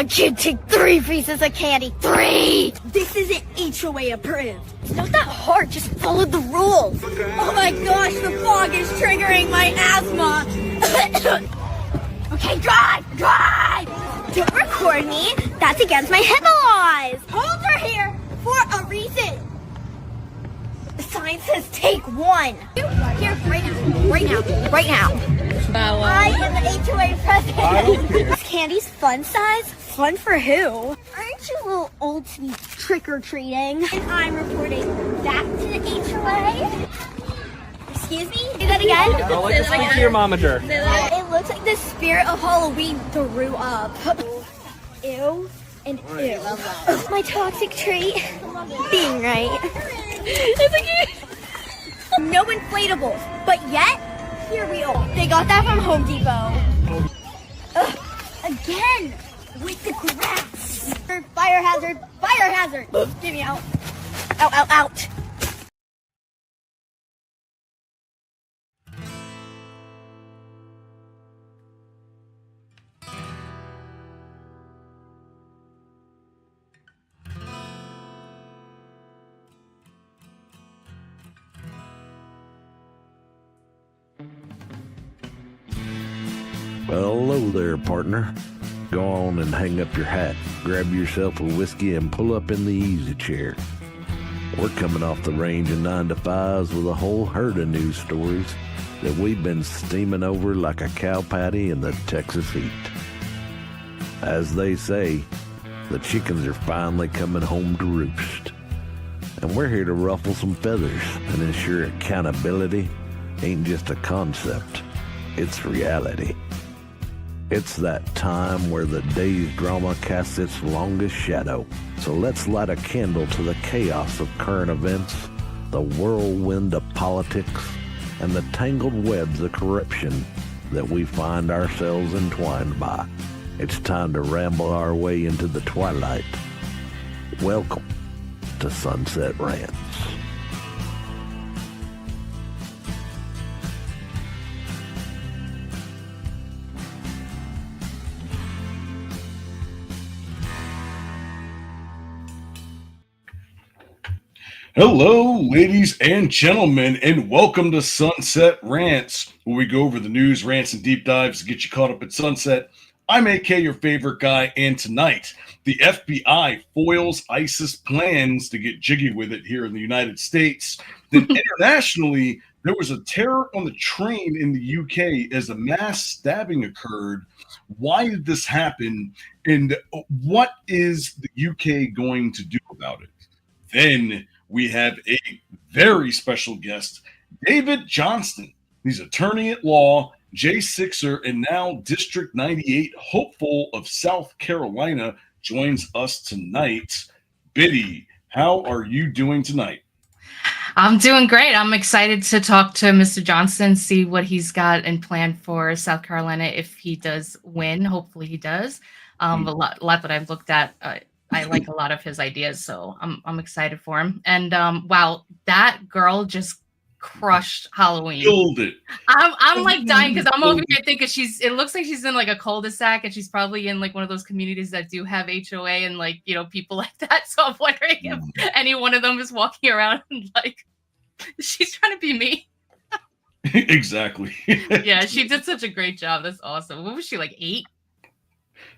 want you to take 3 pieces of candy. 3! This isn't HOA approved. It's not that hard. Just follow the rules. Oh my gosh, the fog is triggering my asthma. Okay, drive! Don't record me. That's against my HIPAA laws. Hold her here for a reason. The sign says take 1. Here, right now. I am the HOA president. I don't care. Is candy's fun size? Fun for who? Aren't you a little old to be trick-or-treating? And I'm reporting back to the HOA. Excuse me? Say that again? I'd like to speak to your momager. It looks like the spirit of Halloween threw up. Ew and ew. My toxic trait, being right. It's like no inflatables, but yet, here we are. They got that from Home Depot. Ugh, again, with the grass. Fire hazard, fire hazard. Get me out. Out. Well, hello there, partner. Go on and hang up your hat, grab yourself a whiskey, and pull up in the easy chair. We're coming off the range of 9 to 5s with a whole herd of news stories that we've been steaming over like a cow patty in the Texas heat. As they say, the chickens are finally coming home to roost. And we're here to ruffle some feathers and ensure accountability ain't just a concept, it's reality. It's that time where the day's drama casts its longest shadow. So let's light a candle to the chaos of current events, the whirlwind of politics, and the tangled webs of corruption that we find ourselves entwined by. It's time to ramble our way into the twilight. Welcome to Sunset Rants. Hello, ladies and gentlemen, and welcome to Sunset Rants, where we go over the news, rants, and deep dives to get you caught up at sunset. I'm AK, your favorite guy, and tonight, the FBI foils ISIS plans to get jiggy with it here in the United States. Then internationally, there was a terror on the train in the UK as a mass stabbing occurred. Why did this happen, and what is the UK going to do about it? Then we have a very special guest, David Johnston. He's attorney at law, J6er, and now District 98 hopeful of South Carolina, joins us tonight. Biddy, how are you doing tonight? I'm doing great. I'm excited to talk to Mr. Johnston, see what he's got in plan for South Carolina if he does win. Hopefully he does. A lot that I've looked at, I like a lot of his ideas, so I'm excited for him. And wow, that girl just crushed Halloween. Killed it. I'm like dying because I'm over here thinking it looks like she's in like a cul-de-sac and she's probably in like one of those communities that do have HOA and like, you know, people like that. So I'm wondering if any one of them is walking around and like, she's trying to be me. Exactly. Yeah, she did such a great job. That's awesome. What was she, like 8?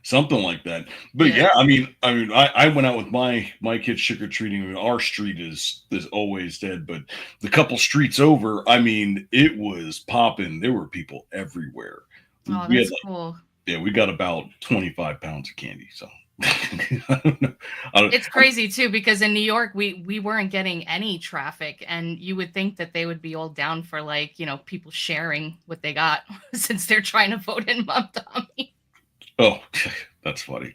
Something like that. But yeah, I went out with my kids trick-or-treating. I mean, our street is always dead, but the couple streets over, I mean, it was popping. There were people everywhere. Oh, that's cool. Yeah, we got about 25 pounds of candy. So I don't know. It's crazy too, because in New York, we weren't getting any traffic, and you would think that they would be all down for like, you know, people sharing what they got since they're trying to vote in Mom Tommy. Oh, that's funny.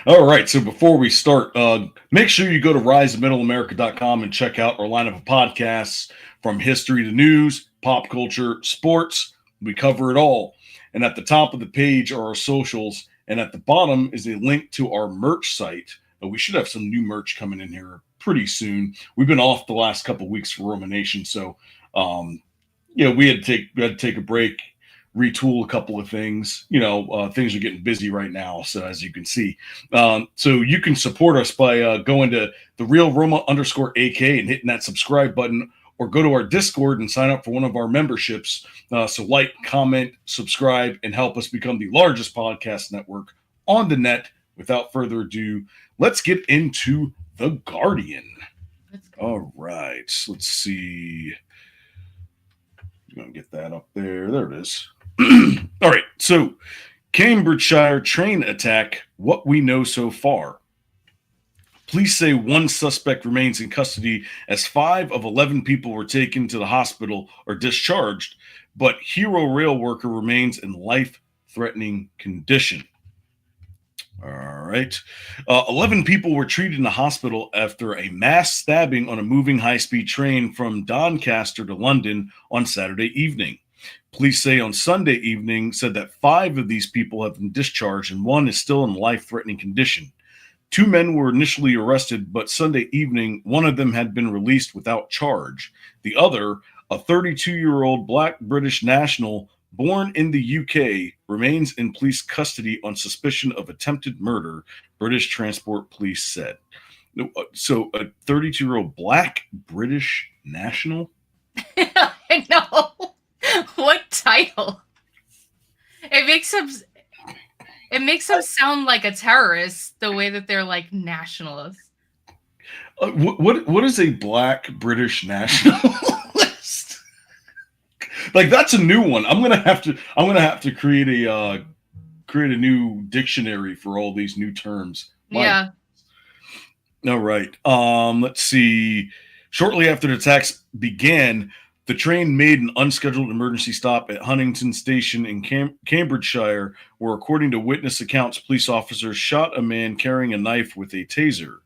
All right. So before we start, make sure you go to riseofmiddleamerica.com and check out our lineup of podcasts from history to news, pop culture, sports. We cover it all. And at the top of the page are our socials. And at the bottom is a link to our merch site. We should have some new merch coming in here pretty soon. We've been off the last couple of weeks for Roman Nation. So, we had to take a break. retool a couple of things. Things are getting busy right now, so as you can see. So you can support us by going to the Real Roma _AK and hitting that subscribe button, or go to our Discord and sign up for one of our memberships. So like, comment, subscribe, and help us become the largest podcast network on the net. Without further ado, let's get into The Guardian. All right, let's see. I'm going to get that up there. There it is. All right, so Cambridgeshire train attack, what we know so far. Police say one suspect remains in custody as 5 of 11 people were taken to the hospital or discharged, but Hero rail worker remains in life-threatening condition. All right. 11 people were treated in the hospital after a mass stabbing on a moving high-speed train from Doncaster to London on Saturday evening. Police say on Sunday evening said that 5 of these people have been discharged and 1 is still in life-threatening condition. 2 men were initially arrested, but Sunday evening, 1 of them had been released without charge. The other, a 32-year-old Black British national born in the UK, remains in police custody on suspicion of attempted murder, British Transport Police said. So a 32-year-old Black British national? I know. What title? It makes them sound like a terrorist, the way that they're like nationalists. What is a Black British nationalist? Like, that's a new one. I'm gonna have to create a new dictionary for all these new terms. Yeah. All right. Let's see. Shortly after the attacks began, the train made an unscheduled emergency stop at Huntington Station in Cambridgeshire, where, according to witness accounts, police officers shot a man carrying a knife with a taser.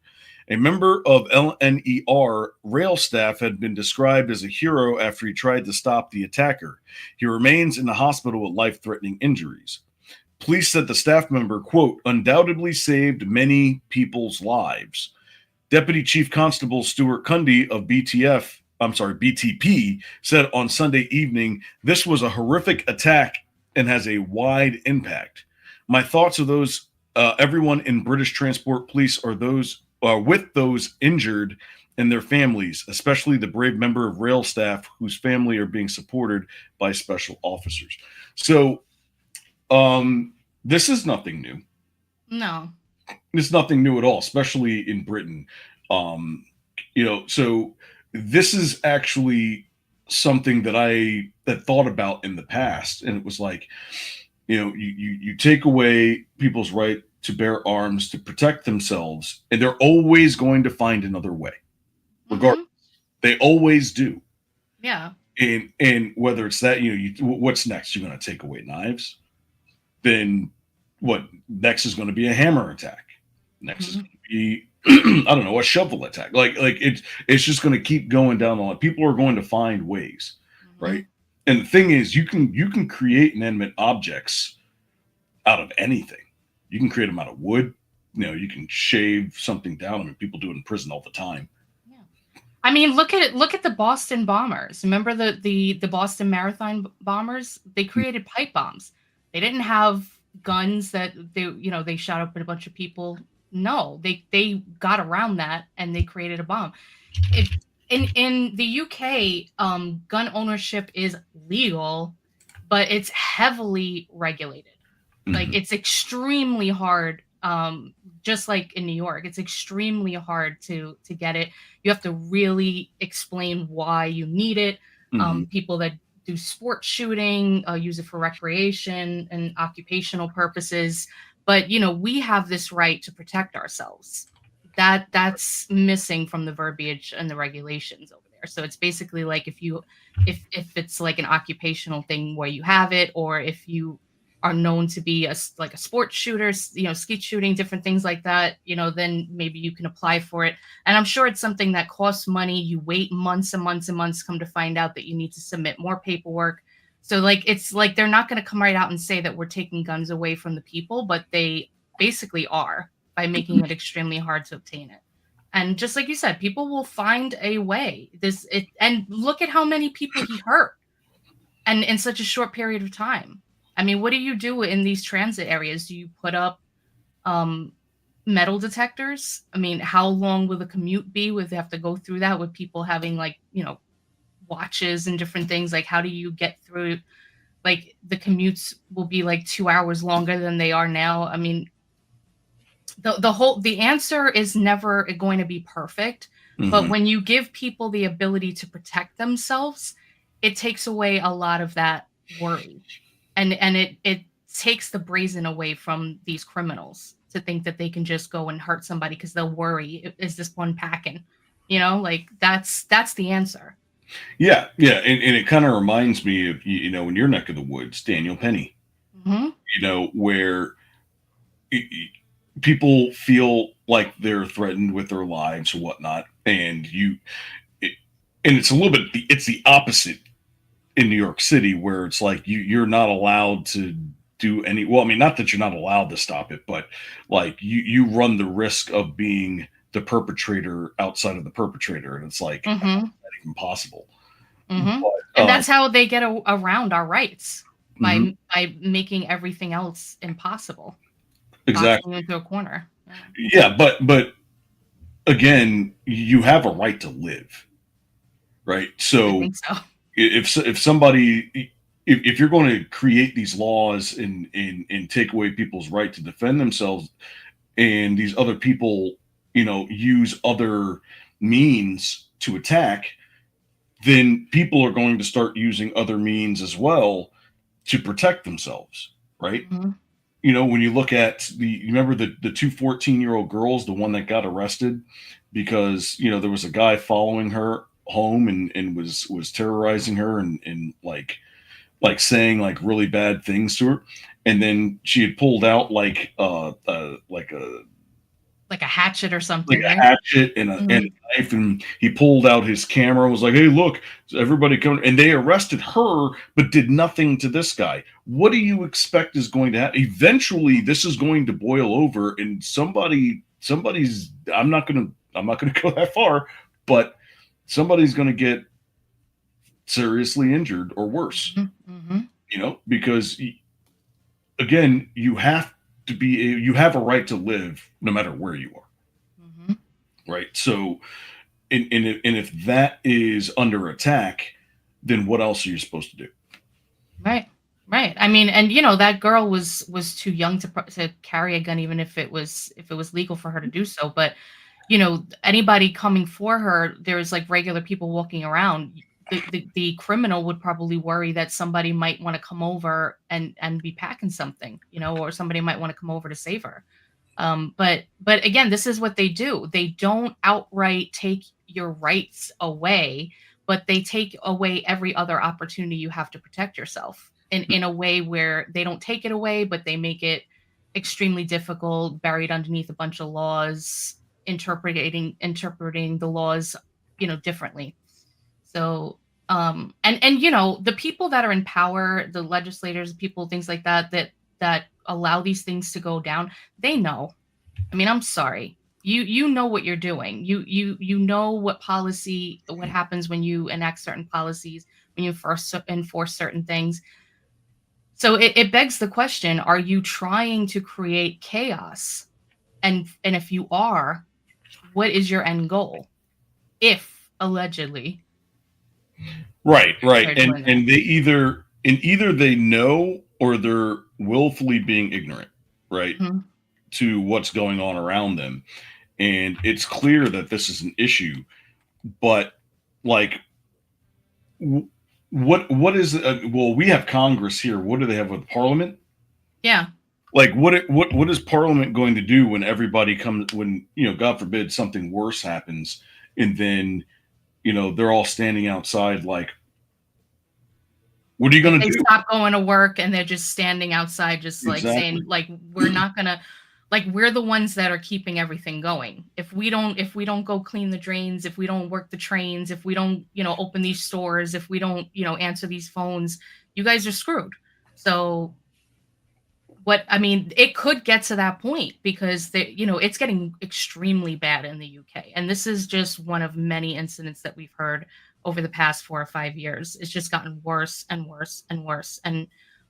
A member of LNER rail staff had been described as a hero after he tried to stop the attacker. He remains in the hospital with life-threatening injuries. Police said the staff member, quote, undoubtedly saved many people's lives. Deputy Chief Constable Stuart Cundy of BTP said on Sunday evening, this was a horrific attack and has a wide impact. My thoughts are those everyone in British Transport Police are with those injured and their families, especially the brave member of rail staff whose family are being supported by special officers. So this is nothing new. No. It's nothing new at all, especially in Britain. So this is actually something that I thought about in the past, and it was like, you take away people's right to bear arms to protect themselves, and they're always going to find another way, regardless. They always do. Yeah. And whether it's that, what's next? You're going to take away knives? Then what? Next is going to be a hammer attack. Next is going to be I don't know, a shovel attack. Like it's just going to keep going down the line. People are going to find ways, right? And the thing is, you can create inanimate objects out of anything. You can create them out of wood. You can shave something down. I mean, people do it in prison all the time. Yeah. I mean, look at the Boston bombers. Remember the Boston Marathon bombers? They created pipe bombs. They didn't have guns that they shot up at a bunch of people. No, they got around that and they created a bomb. In the UK, gun ownership is legal, but it's heavily regulated. Like, it's extremely hard. Just like in New York, it's extremely hard to get it. You have to really explain why you need it. People that do sport shooting use it for recreation and occupational purposes. But, we have this right to protect ourselves. That's missing from the verbiage and the regulations over there. So it's basically like if it's like an occupational thing where you have it, or if you are known to be a sports shooter, skeet shooting, different things like that, then maybe you can apply for it. And I'm sure it's something that costs money. You wait months and months and months, come to find out that you need to submit more paperwork. So it's like they're not going to come right out and say that we're taking guns away from the people, but they basically are, by making it extremely hard to obtain it. And just like you said, people will find a way. And look at how many people he hurt. and in such a short period of time. I mean, what do you do in these transit areas? Do you put up um, metal detectors? I mean, how long will the commute be? Would they have to go through that with people having like, watches and different things? Like, how do you get through? Like, the commutes will be like 2 hours longer than they are now. I mean, the answer is never going to be perfect, but Mhm. when you give people the ability to protect themselves, it takes away a lot of that worry, and it takes the brazen away from these criminals to think that they can just go and hurt somebody because they'll worry, is this one packing, like that's the answer. Yeah, yeah, and it kind of reminds me of in your neck of the woods, Daniel Penny. Hmm. Where i- i- people feel like they're threatened with their lives or whatnot, and it, and it's a little bit it's the opposite in New York City, where it's like you're not allowed to do any. Well, I mean, not that you're not allowed to stop it, but like you run the risk of being the perpetrator outside of the perpetrator, and it's like Hmm. not even possible. Hmm. But And that's how they get around our rights, mhm, by making everything else impossible, boxing exactly, you into a corner. Yeah, yeah, but again, you have a right to live, right? I So think so. if somebody if you're going to create these laws and take away people's right to defend themselves, and these other people use other means to attack, then people are going to start using other means as well to protect themselves, right? Mhm. When you look at you remember the two 14-year-old girls, the one that got arrested because there was a guy following her home and was terrorizing her and like saying like really bad things to her, and then she had pulled out Like a hatchet or like something, a right? hatchet and Mhm. a knife, and he pulled out his camera and was like, "Hey, look, everybody come!" And they arrested her, but did nothing to this guy. What do you expect is going to happen? Eventually, this is going to boil over, and somebody's. I'm not gonna go that far, but somebody's going to get seriously injured or worse. Mhm. Mhm. Because again, you have a right to live no matter where you are, Mhm. right? So and if that is under attack, then what else are you supposed to do? Right. Right. I mean, and that girl was too young to carry a gun, even if it was legal for her to do so. But anybody coming for her, there's like regular people walking around. The criminal would probably worry that somebody might want to come over and be packing something, or somebody might want to come over to save her. But again, this is what they do. They don't outright take your rights away, but they take away every other opportunity you have to protect yourself in a way where they don't take it away, but they make it extremely difficult, buried underneath a bunch of laws, interpreting the laws, differently. So and the people that are in power, the legislators, people, things like that allow these things to go down, they know. I mean, I'm sorry. You know what you're doing. You know what happens when you enact certain policies, when you first enforce certain things. So it begs the question, are you trying to create chaos? And if you are, what is your end goal? If allegedly Right, they're and doing that. and either they know or they're willfully being ignorant, right, Mhm. to what's going on around them, and it's clear that this is an issue, but like w- what is well, we have Congress here. What do they have with Parliament? Yeah. Like what is Parliament going to do when everybody comes, when God forbid something worse happens, and then they're all standing outside like, what are you Like, going they to do? stop going to work and they're just standing outside, just, like, saying, Exactly. like, "We're not gonna," like, we're the ones that are keeping everything going. If we don't go clean the drains, if we don't work the trains, if we don't, open these stores, if we don't, answer these phones, you guys are screwed. So, I mean, it could get to that point because it's getting extremely bad in the UK, and this is just one of many incidents that we've heard over the past 4 or 5 years. It's just gotten worse and worse and worse. And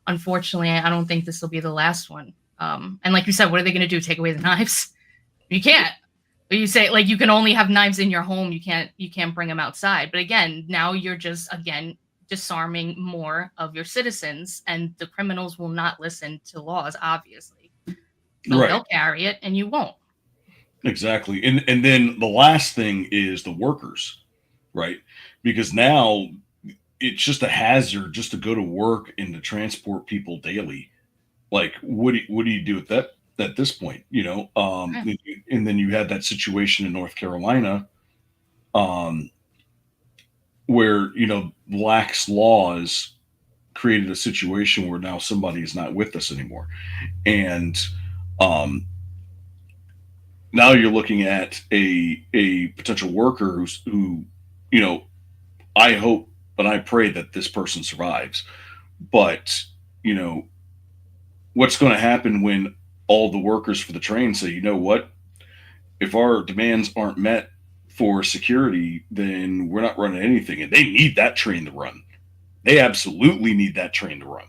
unfortunately, I don't think this will be the last one. And like you said, what are they going to do? Take away the knives? You can't. You say like you can only have knives in your home. You can't bring them outside. But again, now you're just disarming more of your citizens, and the criminals will not listen to laws, obviously. So Right. they'll carry it, and you won't. Exactly. And then the last thing is the workers, right? Because now it's just a hazard just to go to work and to transport people daily. Like, what do you do at this point? Yeah. And then you had that situation in North Carolina, um, where lax laws created a situation where now somebody is not with us anymore, and um, now you're looking at a potential worker who I hope and I pray that this person survives, but you know what's going to happen when all the workers for the train say, you know what, if our demands aren't met for security, then we're not running anything, and they need that train to run. They absolutely need that train to run.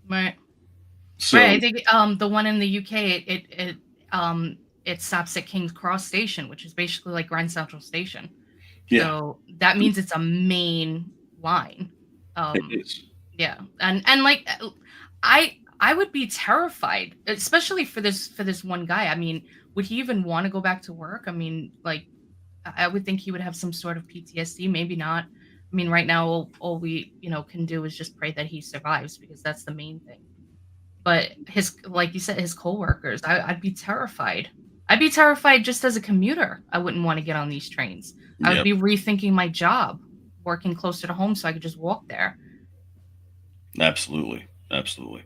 Right. So Right. I think the one in the UK it stops at King's Cross Station, which is basically like Grand Central Station. yeah, So that means it's a main line. it is. Yeah. And like I would be terrified, especially for this one guy. I mean, would he even want to go back to work? I mean, like I would think he would have some sort of PTSD, maybe not. I mean, right now all we, can do is just pray that he survives, because that's the main thing. But like you said, his coworkers, I'd be terrified. I'd be terrified just as a commuter. I wouldn't want to get on these trains. I would Yep. be rethinking my job, working closer to home so I could just walk there. Absolutely. Absolutely.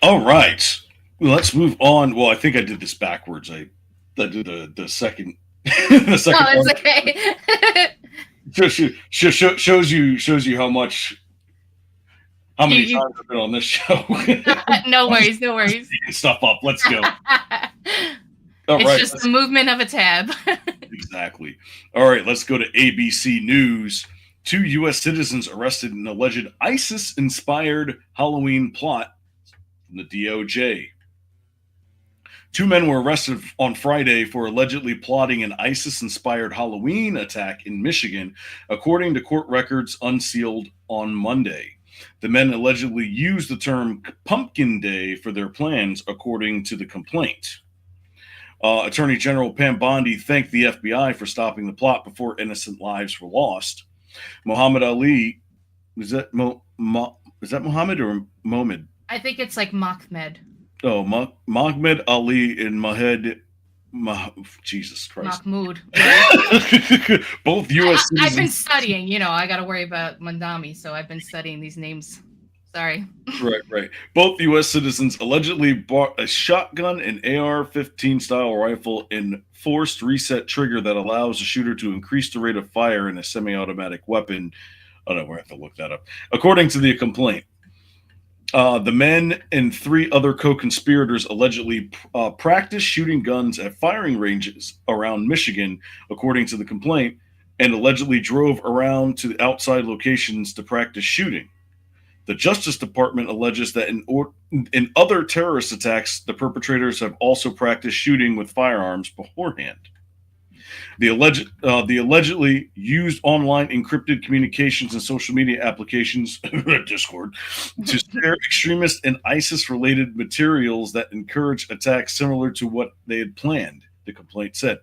All right. Let's move on. Well, I think I did this backwards. I did the second the second No, it's one. okay. Shows you how many You- times I've been on this show. no worries, no worries. Picking stuff up. Let's go. All It's right. just the movement of a tab. Exactly. All right, let's go to ABC News. 2 U.S. citizens arrested in alleged ISIS-inspired Halloween plot from the DOJ. 2 men were arrested on Friday for allegedly plotting an ISIS-inspired Halloween attack in Michigan, according to court records unsealed on Monday. The men allegedly used the term Pumpkin Day for their plans, according to the complaint. Attorney General Pam Bondi thanked the FBI for stopping the plot before innocent lives were lost. Muhammad Ali, is that Muhammad or Mohammed? I think it's like Mahmed. Oh, Mahmoud Ali and Jesus Christ. Mahmoud. Both U.S. I've been citizens. studying, I got to worry about Mandami, so I've been studying these names. Sorry. Right. Both U.S. citizens allegedly bought a shotgun, an AR-15 style rifle, and forced reset trigger that allows the shooter to increase the rate of fire in a semi-automatic weapon. Oh no, we have to look that up. According to the complaint, the men and 3 other co-conspirators allegedly practiced shooting guns at firing ranges around Michigan, according to the complaint, and allegedly drove around to the outside locations to practice shooting. The Justice Department alleges that in other terrorist attacks, the perpetrators have also practiced shooting with firearms beforehand. The allegedly used online encrypted communications and social media applications, Discord, to share extremist and ISIS-related materials that encourage attacks similar to what they had planned, the complaint said.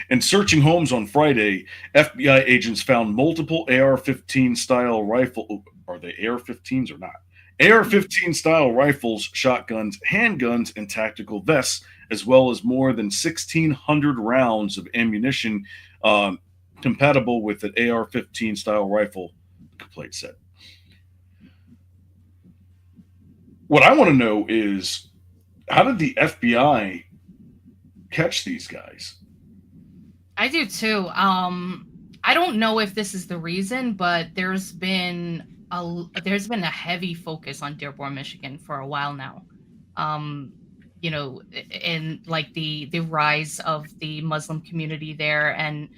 In searching homes on Friday, FBI agents found multiple AR-15 style rifle. Are they AR-15s or not? AR-15 style rifles, shotguns, handguns, and tactical vests, as well as more than 1,600 rounds of ammunition compatible with an AR-15 style rifle, the complaint said. What I want to know is, how did the FBI catch these guys? I do too. I don't know if this is the reason, but there's been a heavy focus on Dearborn, Michigan for a while now. In like the rise of the Muslim community there, and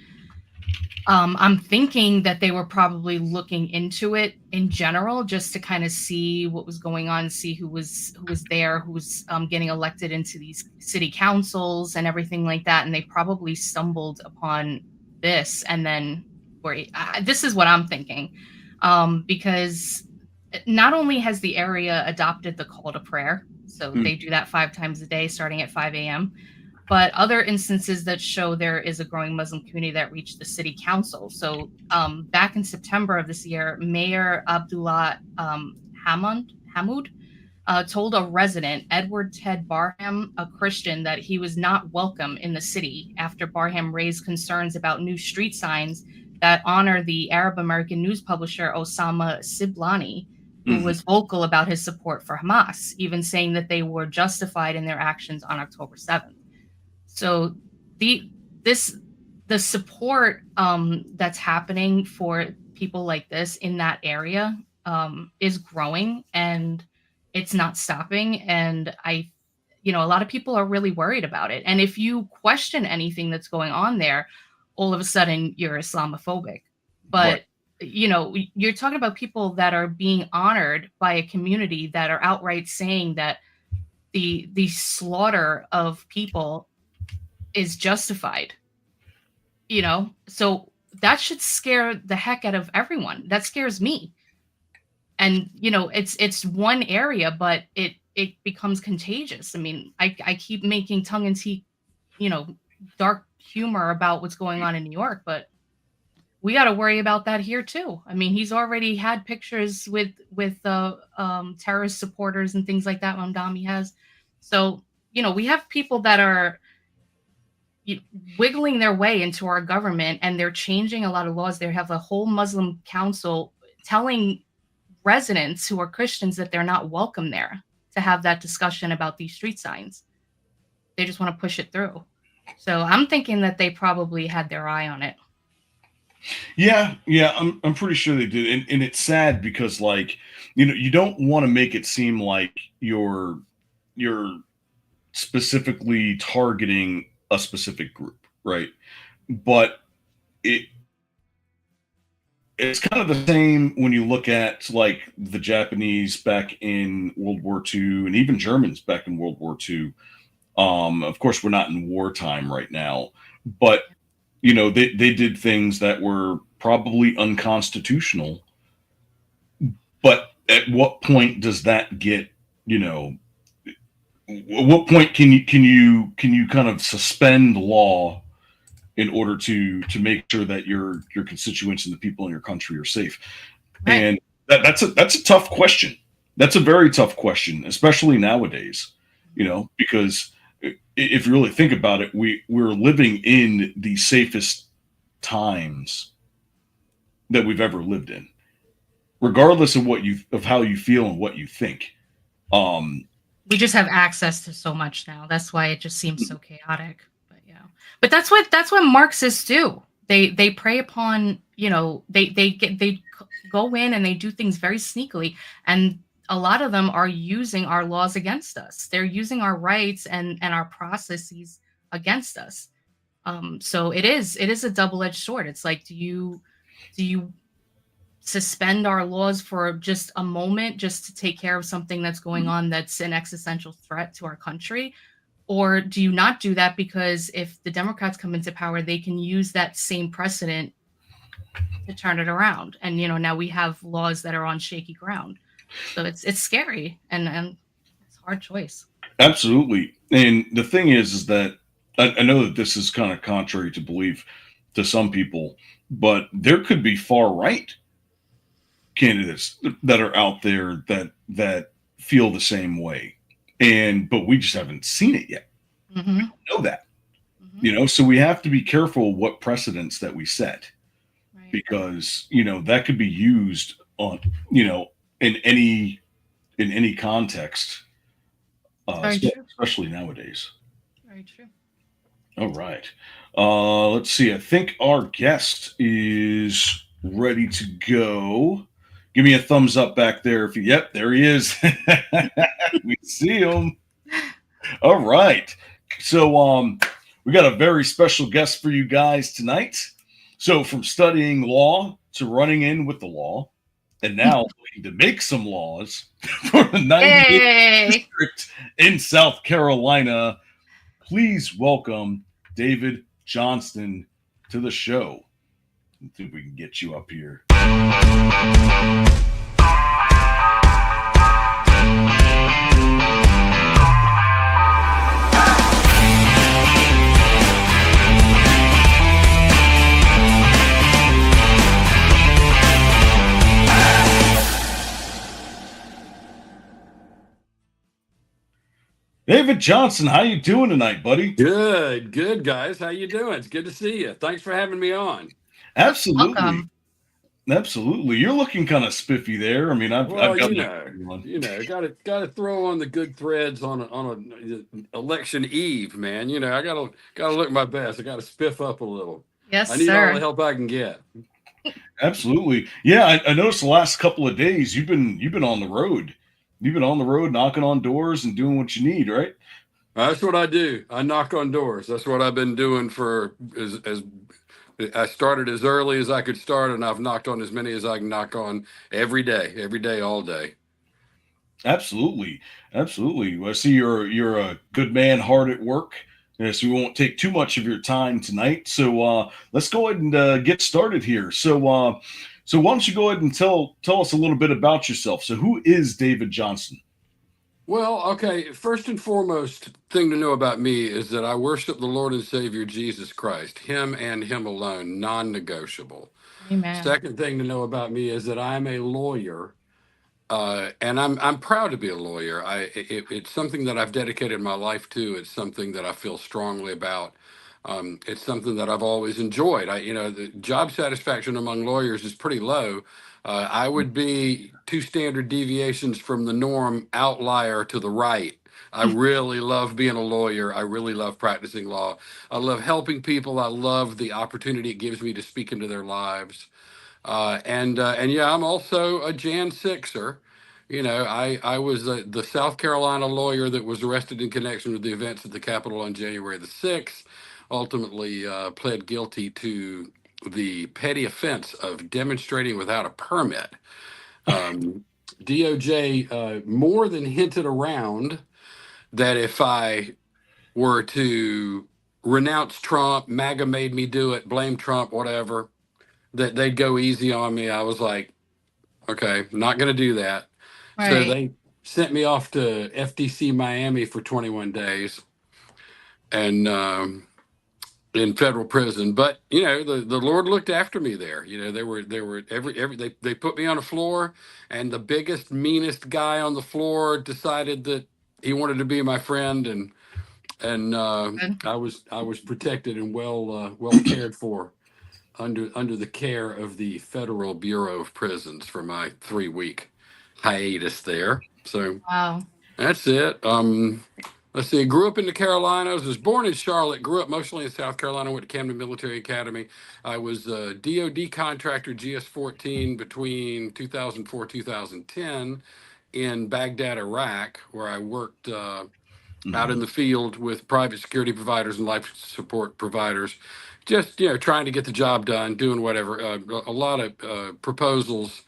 I'm thinking that they were probably looking into it in general, just to kind of see what was going on, see who was there, who was getting elected into these city councils and everything like that. And they probably stumbled upon this, and then this is what I'm thinking, because not only has the area adopted the call to prayer, so Mm. they do that 5 times a day, starting at 5 a.m., but other instances that show there is a growing Muslim community that reached the city council. So back in September of this year, Mayor Abdullah Hamoud told a resident, Edward Ted Barham, a Christian, that he was not welcome in the city after Barham raised concerns about new street signs that honor the Arab American news publisher Osama Siblani, who was vocal about his support for Hamas, even saying that they were justified in their actions on October 7th. So the this the support that's happening for people like this in that area is growing, and it's not stopping. And a lot of people are really worried about it. And if you question anything that's going on there, all of a sudden you're Islamophobic. Right. But you're talking about people that are being honored by a community that are outright saying that the slaughter of people is justified, so that should scare the heck out of everyone. That scares me. And it's one area, but it becomes contagious. I mean, I keep making tongue-in-cheek, dark humor about what's going on in New York, but we got to worry about that here too. I mean, he's already had pictures with terrorist supporters and things like that. Mamdani has. So we have people that are wiggling their way into our government, and they're changing a lot of laws. They have a whole Muslim council telling residents who are Christians that they're not welcome there to have that discussion about these street signs. They just want to push it through. So I'm thinking that they probably had their eye on it. Yeah, I'm pretty sure they did, and it's sad because, like, you don't want to make it seem like you're specifically targeting a specific group, right? But it's kind of the same when you look at, like, the Japanese back in World War II, and even Germans back in World War II. Of course, we're not in wartime right now, but they did things that were probably unconstitutional. But at what point does that get, at what point can you kind of suspend law in order to make sure that your constituents and the people in your country are safe? Right. And that's a tough question. That's a very tough question, especially nowadays. Because if you really think about it, we're living in the safest times that we've ever lived in, regardless of how you feel and what you think. We just have access to so much now. That's why it just seems so chaotic. But that's what Marxists do. They prey upon, they go in and they do things very sneakily, and a lot of them are using our laws against us. They're using our rights and our processes against us. So it is a double-edged sword. It's like, do you suspend our laws for just a moment, just to take care of something that's going on that's an existential threat to our country? Or do you not do that because if the Democrats come into power, they can use that same precedent to turn it around? And now we have laws that are on shaky ground. So it's scary, and it's a hard choice. Absolutely. And the thing is that I know that this is kind of contrary to belief to some people, but there could be far right candidates that are out there that feel the same way, but we just haven't seen it yet. Mm-hmm. We don't know that. So we have to be careful what precedents that we set, Right. because that could be used on in any context, especially nowadays. Very true. All right. Let's see. I think our guest is ready to go. Give me a thumbs up back there. Yep, there he is. We see him. All right. So we got a very special guest for you guys tonight. So from studying law to running in with the law, and now looking to make some laws for the 98th Yay! district in South Carolina, please welcome David Johnston to the show. Let's see if we can get you up here. David Johnston, how you doing tonight, buddy? Good, guys. How you doing? It's good to see you. Thanks for having me on. Absolutely. Welcome. Absolutely. You're looking kind of spiffy there. I mean, I've got got to throw on the good threads on a election eve, man. I gotta look my best. I got to spiff up a little. Yes, I need sir. all the help I can get. Absolutely. Yeah, I noticed the last couple of days you've been on the road. You've been on the road knocking on doors and doing what you need, right? That's what I do. I knock on doors. That's what I've been doing for as I started as early as I could start, and I've knocked on as many as I can knock on every day, all day. Absolutely. Absolutely. I see you're a good man, hard at work. So we won't take too much of your time tonight. So let's go ahead and get started here. So why don't you go ahead and tell us a little bit about yourself? So who is David Johnston? Well, okay. First and foremost thing to know about me is that I worship the Lord and Savior Jesus Christ, Him and Him alone, non-negotiable. Amen. Second thing to know about me is that I'm a lawyer, and I'm proud to be a lawyer. It's something that I've dedicated my life to. It's something that I feel strongly about. It's something that I've always enjoyed. The job satisfaction among lawyers is pretty low. I would be 2 standard deviations from the norm, outlier to the right. I really love being a lawyer. I really love practicing law. I love helping people. I love the opportunity it gives me to speak into their lives. And yeah, I'm also a Jan 6er. I was the South Carolina lawyer that was arrested in connection with the events at the Capitol on January the 6th, ultimately pled guilty to the petty offense of demonstrating without a permit. DOJ more than hinted around that if I were to renounce Trump, MAGA made me do it, blame Trump, whatever, that they'd go easy on me. I was like, okay, not going to do that. Right. So they sent me off to FDC Miami for 21 days and in federal prison. But the Lord looked after me there. They put me on a floor, and the biggest, meanest guy on the floor decided that he wanted to be my friend, and I was protected and well cared for under the care of the Federal Bureau of Prisons for my 3-week hiatus there. So Wow. that's it. Let's see. Grew up in the Carolinas. Was born in Charlotte. Grew up mostly in South Carolina. Went to Camden Military Academy. I was a DoD contractor, GS-14, between 2004 2010 in Baghdad, Iraq, where I worked out in the field with private security providers and life support providers, just trying to get the job done, doing whatever. A lot of proposals,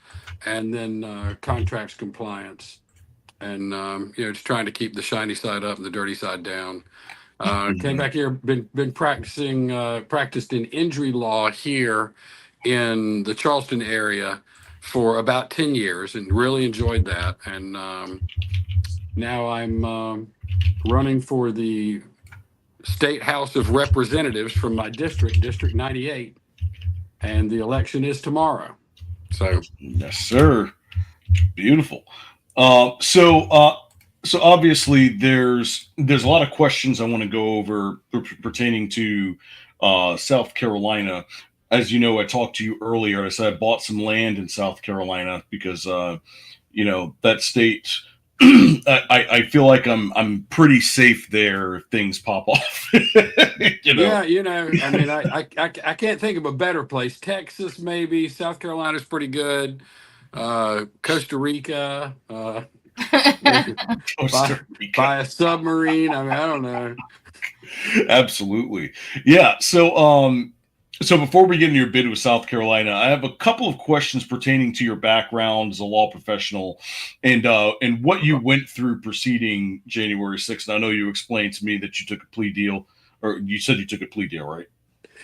and then contracts compliance. And just trying to keep the shiny side up and the dirty side down. Came back here, been practiced in injury law here in the Charleston area for about 10 years, and really enjoyed that. And now I'm running for the State House of Representatives from my district, District 98, and the election is tomorrow. So yes, sir. Beautiful. So obviously there's a lot of questions I want to go over pertaining to South Carolina. As you know, I talked to you earlier. I said I bought some land in South Carolina because that state. I feel like I'm pretty safe there if things pop off. Yeah, I mean, I can't think of a better place. Texas, maybe. South Carolina's pretty good. Costa Rica, Costa Rica. by a submarine. I mean, I don't know. Absolutely. Yeah. So So before we get into your bid with South Carolina, I have a couple of questions pertaining to your background as a law professional and what you went through preceding January 6th. And I know you explained to me that you took a plea deal, or you said you took a plea deal, right?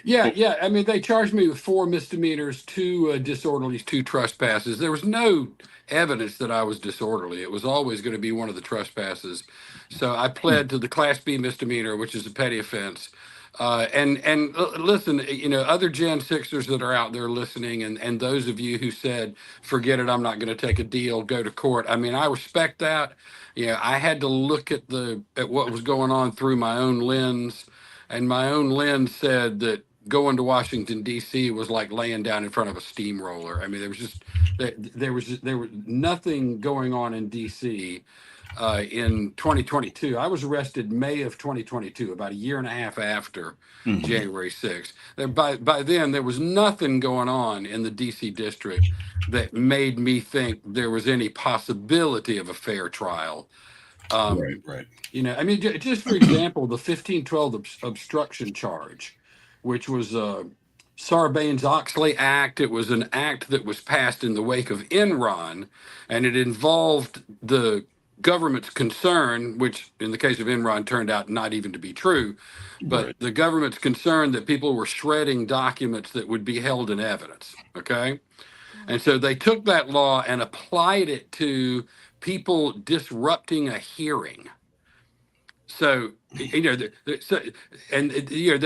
Yeah, yeah. I mean, they charged me with 4 misdemeanors, 2 disorderlies, 2 trespasses. There was no evidence that I was disorderly. It was always going to be one of the trespasses. So I pled to the Class B misdemeanor, which is a petty offense. Listen, other Gen Sixers that are out there listening, and those of you who said, "Forget it, I'm not going to take a deal, go to court." I mean, I respect that. I had to look at what was going on through my own lens, and my own lens said that going to Washington D.C. was like laying down in front of a steamroller. I mean, there was nothing going on in D.C. In 2022. I was arrested May of 2022, about a year and a half after January 6th. By then, there was nothing going on in the D.C. district that made me think there was any possibility of a fair trial. Right. I mean, just for example, the 1512 obstruction charge, which was Sarbanes-Oxley Act. It was an act that was passed in the wake of Enron, and it involved the government's concern, which in the case of Enron turned out not even to be true, but Right. the government's concern that people were shredding documents that would be held in evidence. Okay. And so they took that law and applied it to people disrupting a hearing. So they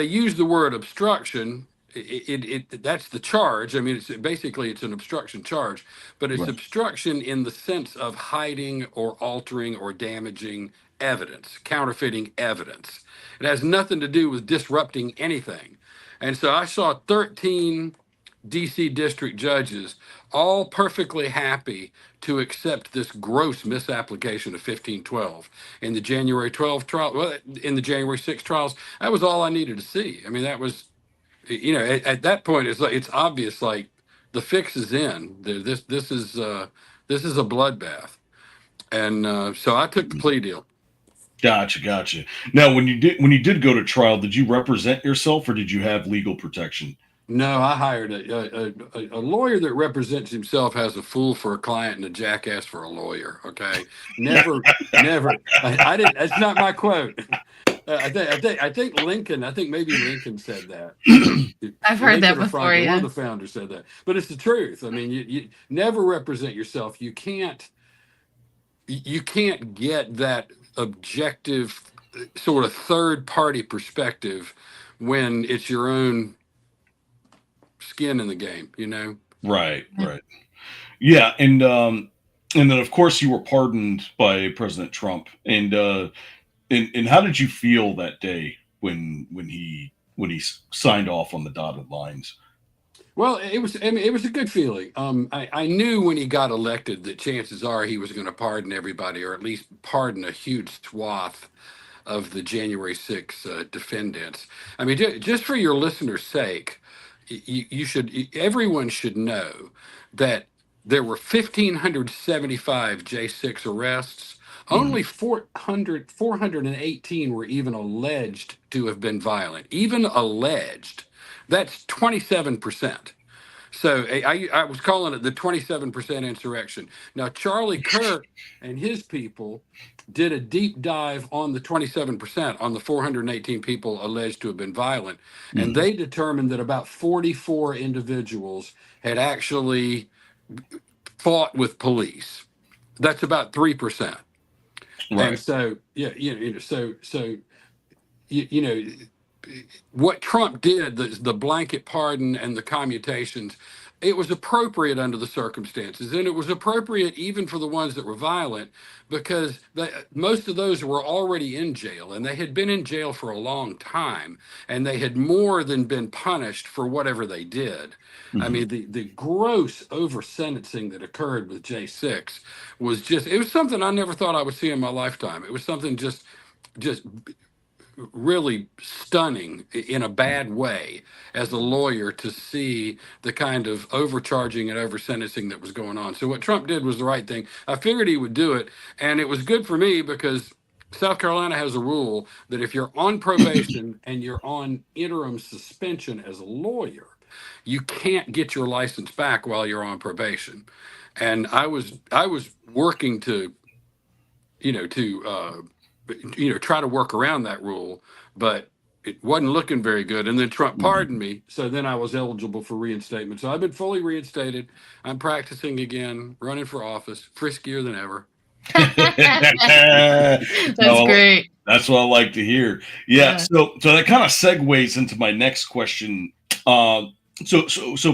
use the word obstruction. That's the charge. I mean, it's an obstruction charge, but it's Right. obstruction in the sense of hiding or altering or damaging evidence, counterfeiting evidence. It has nothing to do with disrupting anything. And so I saw 13 DC district judges all perfectly happy to accept this gross misapplication of 1512 in the January 12 trial. Well, in the January 6 trials, that was all I needed to see. I mean, that was, at that point, it's obvious, like the fix is in. This is a bloodbath, and so I took the plea deal. Gotcha. Now, when you did go to trial, did you represent yourself or did you have legal protection? No, I hired a lawyer that represents himself has a fool for a client and a jackass for a lawyer. Okay, never. I didn't. That's not my quote. I think Lincoln. I think maybe Lincoln said that. I've heard that Lincoln or before. Franklin, Yeah. one of the founders said that, but it's the truth. I mean, you never represent yourself. You can't get that objective sort of third party perspective when it's your own skin in the game. Right. Yeah, and then of course you were pardoned by President Trump. And how did you feel that day when he signed off on the dotted lines? Well, it was a good feeling. I knew when he got elected that chances are he was going to pardon everybody, or at least pardon a huge swath of the January 6 defendants. I mean, just for your listeners' sake, everyone should know that there were 1,575 J6 arrests. Only 418 were even alleged to have been violent. Even alleged. That's 27%. So I was calling it the 27% insurrection. Now, Charlie Kirk and his people did a deep dive on the 27%, on the 418 people alleged to have been violent. And they determined that about 44 individuals had actually fought with police. That's about 3%. Right. And so, what Trump did, the blanket pardon and the commutations, it was appropriate under the circumstances. And it was appropriate even for the ones that were violent, because most of those were already in jail, and they had been in jail for a long time, and they had more than been punished for whatever they did. I mean, the gross over sentencing that occurred with J6 was it was something I never thought I would see in my lifetime. It was something just really stunning in a bad way as a lawyer to see the kind of overcharging and over sentencing that was going on. So what Trump did was the right thing. I figured he would do it, and it was good for me because South Carolina has a rule that if you're on probation and you're on interim suspension as a lawyer, you can't get your license back while you're on probation. And I was working to, try to work around that rule, but it wasn't looking very good. And then Trump pardoned me, so then I was eligible for reinstatement. So I've been fully reinstated. I'm practicing again, running for office, friskier than ever. That's No, great. that's what I like to hear. Yeah. So that kind of segues into my next question. So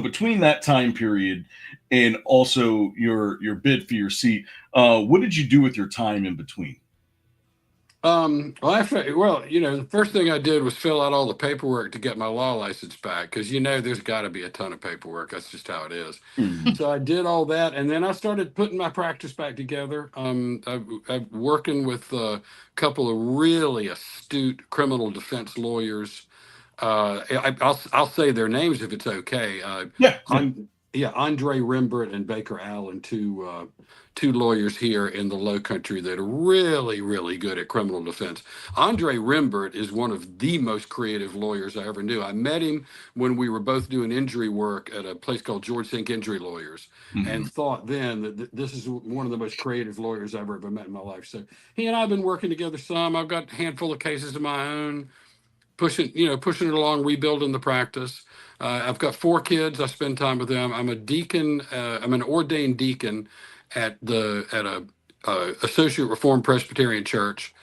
between that time period and also your bid for your seat, what did you do with your time in between? The first thing I did was fill out all the paperwork to get my law license back because there's got to be a ton of paperwork. That's just how it is. So I did all that, and then I started putting my practice back together. I'm working with a couple of really astute criminal defense lawyers. I'll say their names if it's okay. Yeah. Andre Rembert and Baker Allen, two lawyers here in the Low Country that are really, really good at criminal defense. Andre Rembert is one of the most creative lawyers I ever knew. I met him when we were both doing injury work at a place called George Sink Injury Lawyers, and thought then that this is one of the most creative lawyers I've ever met in my life. So he and I have been working together some. I've got a handful of cases of my own, pushing it along, rebuilding the practice. I've got 4 kids. I spend time with them. I'm a deacon. I'm an ordained deacon at a Associate Reformed Presbyterian Church,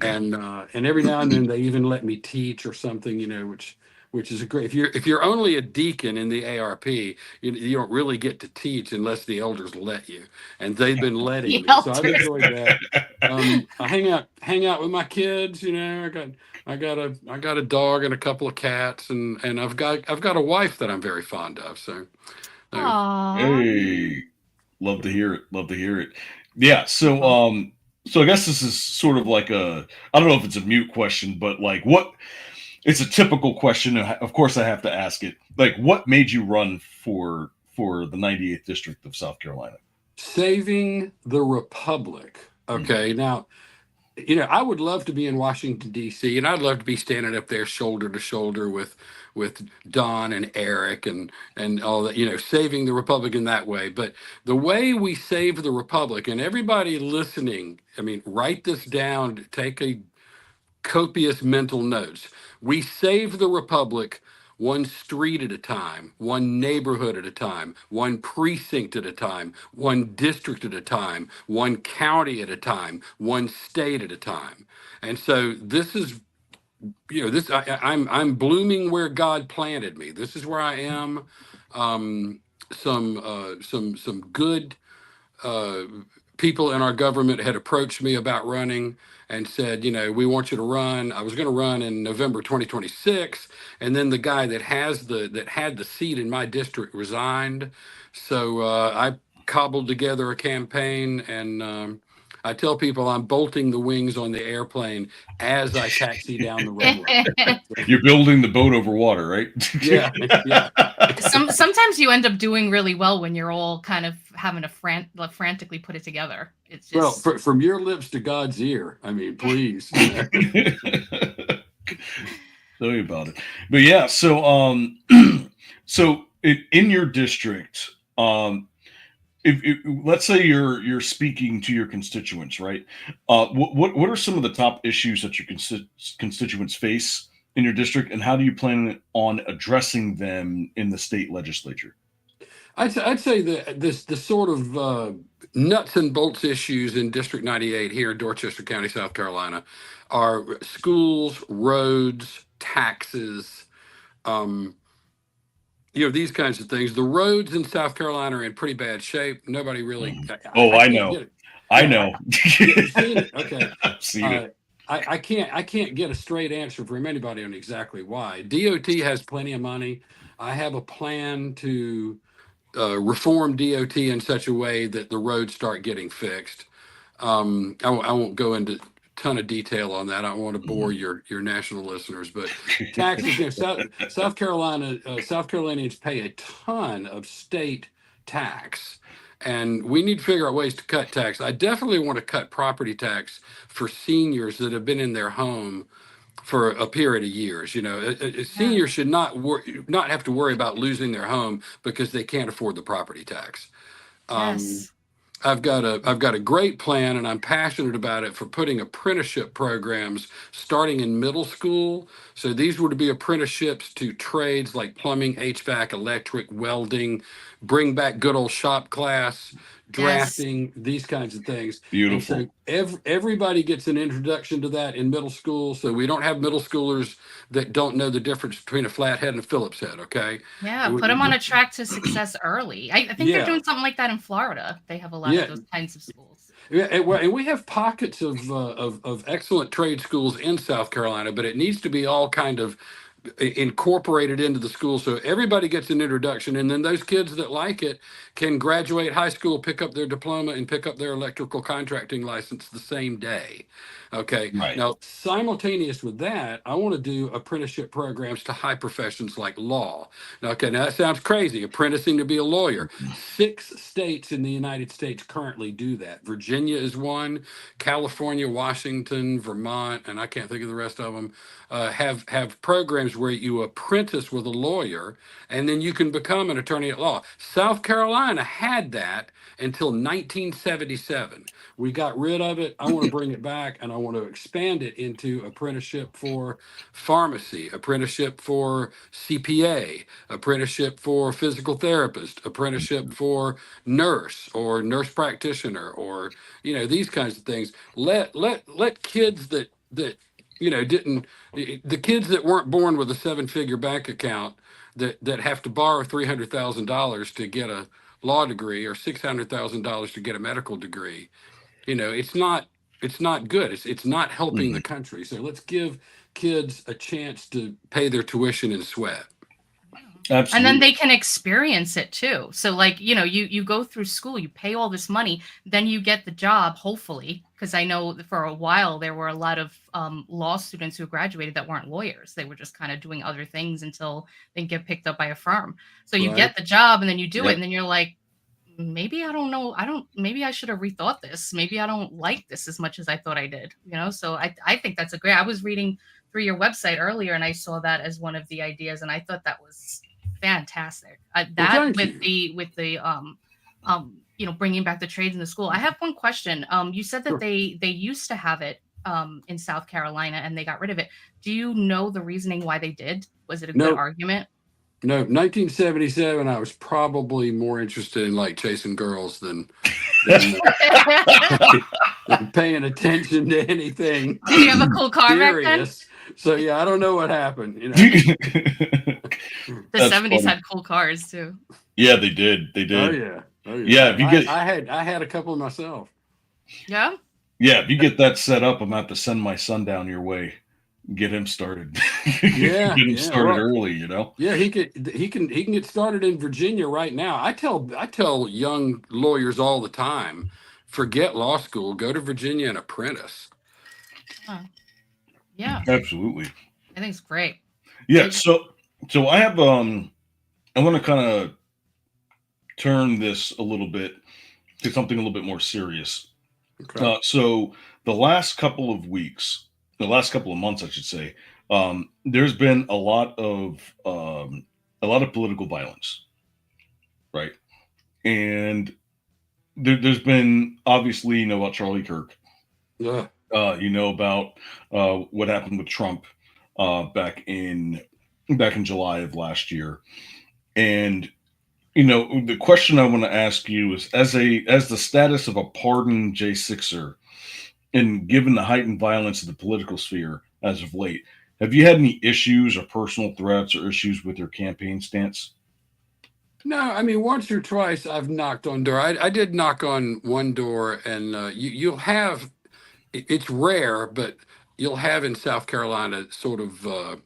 and every now and then they even let me teach or something, which is a great. If you're only a deacon in the ARP, you don't really get to teach unless the elders let you, and they've been letting me. So I've enjoyed that. I hang out with my kids. I got a dog and a couple of cats, and I've got a wife that I'm very fond of. So, Hey, love to hear it. Love to hear it. Yeah. So I guess this is sort of like I don't know if it's a mute question, but like it's a typical question. And of course I have to ask it. Like, what made you run for the 98th district of South Carolina? saving the republic. Okay, now I would love to be in Washington D.C. and I'd love to be standing up there shoulder to shoulder with Don and Eric and all that, saving the republic in that way. But the way we save the republic, and everybody listening, write this down, take a copious mental notes. We save the republic one street at a time, one neighborhood at a time, one precinct at a time, one district at a time, one county at a time, one state at a time. And so this is, I'm blooming where God planted me. This is where I am. Some good people in our government had approached me about running and said, we want you to run. I was going to run in November 2026, and then the guy that had the seat in my district resigned. So I cobbled together a campaign, and I tell people I'm bolting the wings on the airplane as I taxi down the runway. You're building the boat over water, right? Yeah. Sometimes you end up doing really well when you're all kind of having to frantically put it together. It's just from your lips to God's ear. Please. Tell me about it. But yeah, so so in your district, if let's say you're speaking to your constituents, right? What are some of the top issues that your constituents face in your district, and how do you plan on addressing them in the state legislature? I'd say that the sort of nuts and bolts issues in District 98 here in Dorchester County, South Carolina, are schools, roads, taxes, these kinds of things. The roads in South Carolina are in pretty bad shape. Nobody really. I know. I know. You've seen it. Okay. I've seen it. I can't get a straight answer from anybody on exactly why. DOT has plenty of money. I have a plan to reform DOT in such a way that the roads start getting fixed. I won't go into a ton of detail on that. I don't want to bore your national listeners, but taxes. South Carolinians pay a ton of state tax, And we need to figure out ways to cut tax. I definitely want to cut property tax for seniors that have been in their home for a period of years. You know, a Yeah. senior should not have to worry about losing their home because they can't afford the property tax. Um, Yes. I've got a great plan, and I'm passionate about it, for putting apprenticeship programs starting in middle school. So these were to be apprenticeships to trades like plumbing, HVAC, electric, welding, bring back good old shop class, Yes. drafting, these kinds of things. And Beautiful. so everybody gets an introduction to that in middle school. So we don't have middle schoolers that don't know the difference between a flathead and a Phillips head. Okay. Yeah, put them on a track to success early. I think they're Yeah. doing something like that in Florida. They have a lot of Yeah. those kinds of schools. Yeah, and we have pockets of excellent trade schools in South Carolina, but it needs to be all kind of incorporated into the school so everybody gets an introduction, and then those kids that like it can graduate high school, pick up their diploma, and pick up their electrical contracting license the same day. Okay. Right. Now, simultaneous with that, I want to do apprenticeship programs to high professions like law. Now, okay, now that sounds crazy, apprenticing to be a lawyer. 6 states in the United States currently do that. Virginia is one, California, Washington, Vermont, and I can't think of the rest of them. Have programs where you apprentice with a lawyer, and then you can become an attorney at law. South Carolina had that until 1977. We got rid of it. I want to bring it back, and I want to expand it into apprenticeship for pharmacy, apprenticeship for CPA, apprenticeship for physical therapist, apprenticeship for nurse or nurse practitioner, or these kinds of things. Let kids that didn't the kids that weren't born with a 7-figure bank account, that have to borrow $300,000 to get a law degree, or $600,000 to get a medical degree. It's not good. It's not helping the Mhm. country. So let's give kids a chance to pay their tuition and sweat. And then Absolutely. they can experience it too. So like, you go through school, you pay all this money, then you get the job, hopefully, because I know that for a while there were a lot of law students who graduated that weren't lawyers. They were just kind of doing other things until they get picked up by a firm. So you Right. get the job and then you do it, Yep. and then you're like, maybe I don't know. Maybe I should have rethought this. Maybe I don't like this as much as I thought I did. So I think that's I was reading through your website earlier, and I saw that as one of the ideas, and I thought that was fantastic. Well, That thank with you. the bringing back the trades in the school. I have one question. You said that Sure. they used to have it in South Carolina and they got rid of it. Do you know the reasoning why they did? Was it a good No, argument? no, 1977, I was probably more interested in like chasing girls than paying attention to anything Did you have a cool car back then? serious. So yeah, I don't know what happened. The That's 70s funny. had cool cars too. Yeah, they did. They Oh did. yeah, oh Yeah, yeah. if you get I had a couple myself. Yeah. if you get that set up, I'm gonna have to send my son down your way. Get him started. Yeah, Get him yeah. started Well, early, yeah, he can get started in Virginia right now. I tell young lawyers all the time, forget law school, go to Virginia and apprentice. Huh. Yeah, Absolutely. I think it's great. Yeah, It- so I have I want to kind of turn this a little bit to something a little bit more serious. Okay. So the last couple of weeks, the last couple of months, I should say, there's been a lot of political violence, right? And there's been, obviously, about Charlie Kirk. Yeah. About what happened with Trump back in July of last year. And the question I want to ask you is, as the status of a pardoned J6er, and given the heightened violence of the political sphere as of late, have you had any issues or personal threats or issues with your campaign stance? No, I mean, once or twice I've knocked on door. I did knock on one door, and you'll have it's rare, but you'll have in South Carolina sort of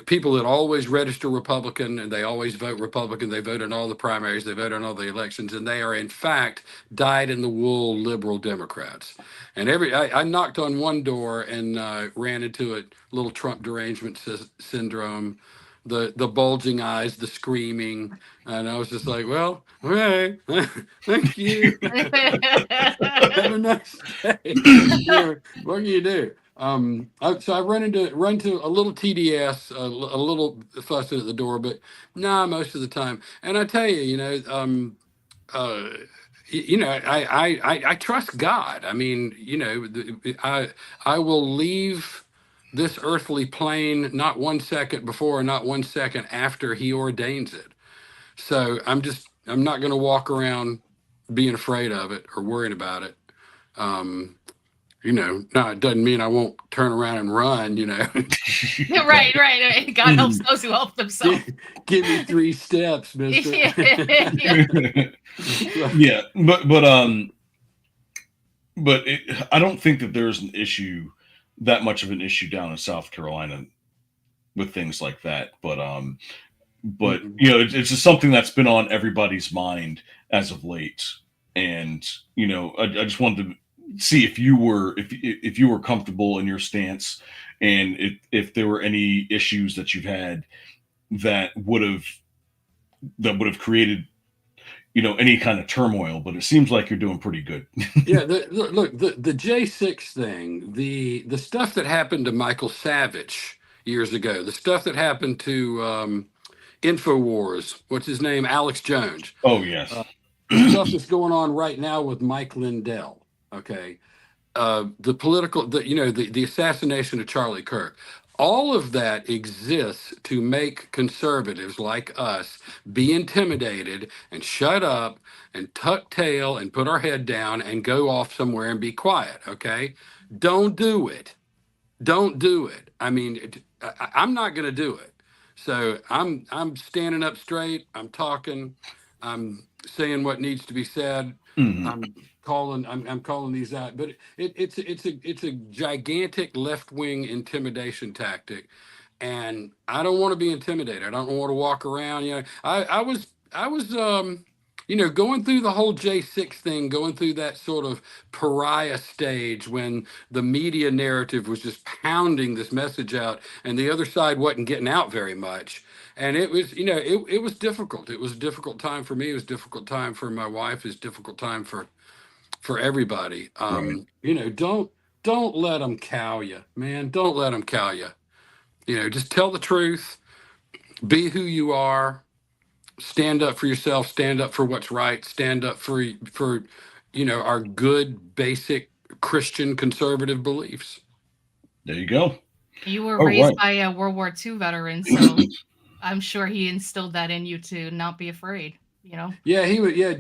people that always register Republican, and they always vote Republican. They vote in all the primaries, they vote in all the elections, and they are in fact dyed in the wool liberal Democrats. And I knocked on one door and ran into a little Trump derangement syndrome. the bulging eyes, the screaming, and I was just like, well, okay, thank you. Have a nice day. What can you do? So I run to a little TDS, a little fussing at the door, but nah, most of the time. And I tell you, uh, I trust God. I mean, I will leave this earthly plane not 1 second before, not 1 second after He ordains it. So I'm not going to walk around being afraid of it or worrying about it. Now it doesn't mean I won't turn around and run, Right. God helps those who help themselves. Give me 3 steps, mister. Yeah, but I don't think that there's that much of an issue down in South Carolina with things like that. But it's just something that's been on everybody's mind as of late. And I just wanted to see if you were comfortable in your stance, and if there were any issues that you've had that would have created any kind of turmoil. But it seems like you're doing pretty good. Yeah, look, the J6 thing, the stuff that happened to Michael Savage years ago, the stuff that happened to InfoWars, what's his name, Alex Jones. Oh yes. The stuff that's going on right now with Mike Lindell. Okay, the assassination of Charlie Kirk. All of that exists to make conservatives like us be intimidated and shut up and tuck tail and put our head down and go off somewhere and be quiet. Okay, don't do it. Don't do it. I mean, I'm not going to do it. So I'm standing up straight. I'm talking. I'm saying what needs to be said. Mhm. I'm calling these out. But it's a gigantic left wing intimidation tactic, and I don't want to be intimidated. I don't want to walk around. I was going through the whole J6 thing, going through that sort of pariah stage when the media narrative was just pounding this message out and the other side wasn't getting out very much. And it was, it was difficult. It was a difficult time for me. It was a difficult time for my wife. It was a difficult time for everybody. Right. Don't let them cow you, man. Don't let them cow you. Just tell the truth. Be who you are. Stand up for yourself, stand up for what's right, stand up for our good basic Christian conservative beliefs. There you go. You were All raised right. by a World War II veteran, so I'm sure he instilled that in you to not be afraid. Yeah, he was. Yeah,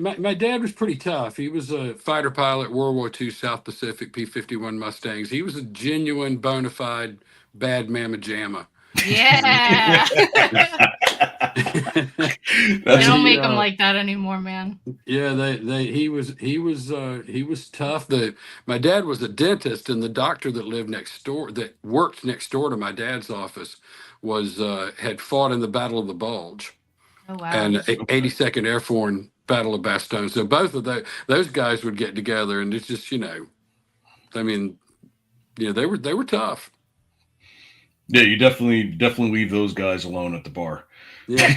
my dad was pretty tough. He was a fighter pilot, World War II, South Pacific, P-51 Mustangs. He was a genuine, bona fide bad mamma jamma. Yeah. They don't make them like that anymore, man. Yeah, he was tough. My dad was a dentist, and the doctor that worked next door to my dad's office had fought in the Battle of the Bulge. Oh wow. And 82nd Airborne Battle of Bastogne. So both of those guys would get together, and it's just they were tough. Yeah, you definitely leave those guys alone at the bar. Yeah.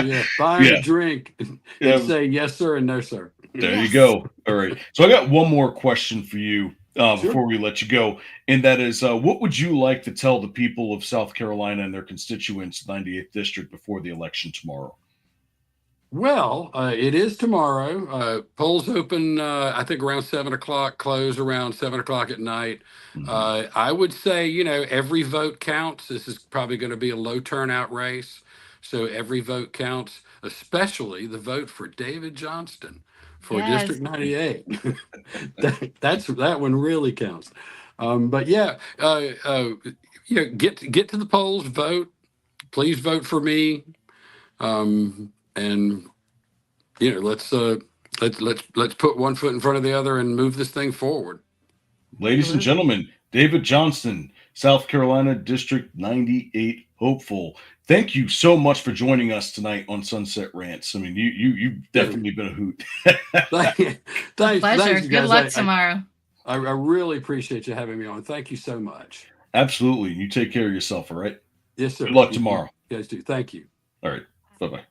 Yeah. Buy them a drink and say yes sir and no sir. There you go. All right. So I got one more question for you Sure. before we let you go, and that is, what would you like to tell the people of South Carolina and their constituents, 98th District, before the election tomorrow? Well, it is tomorrow. Polls open, I think, around 7 o'clock, close around 7 o'clock at night. Mhm. I would say, every vote counts. This is probably going to be a low turnout race. So every vote counts, especially the vote for David Johnston for Yes. District 98. that one really counts. But yeah, get to the polls, vote. Please vote for me. And let's put one foot in front of the other and move this thing forward. Ladies and gentlemen, David Johnston, South Carolina District 98 hopeful. Thank you so much for joining us tonight on Sunset Rants. I mean, you've definitely been a hoot. Pleasure. Thanks, Good guys. luck tomorrow. I really appreciate you having me on. Thank you so much. Absolutely. You take care of yourself, all right? Yes, sir. Good luck You tomorrow. guys do. Thank you. All right. Bye-bye.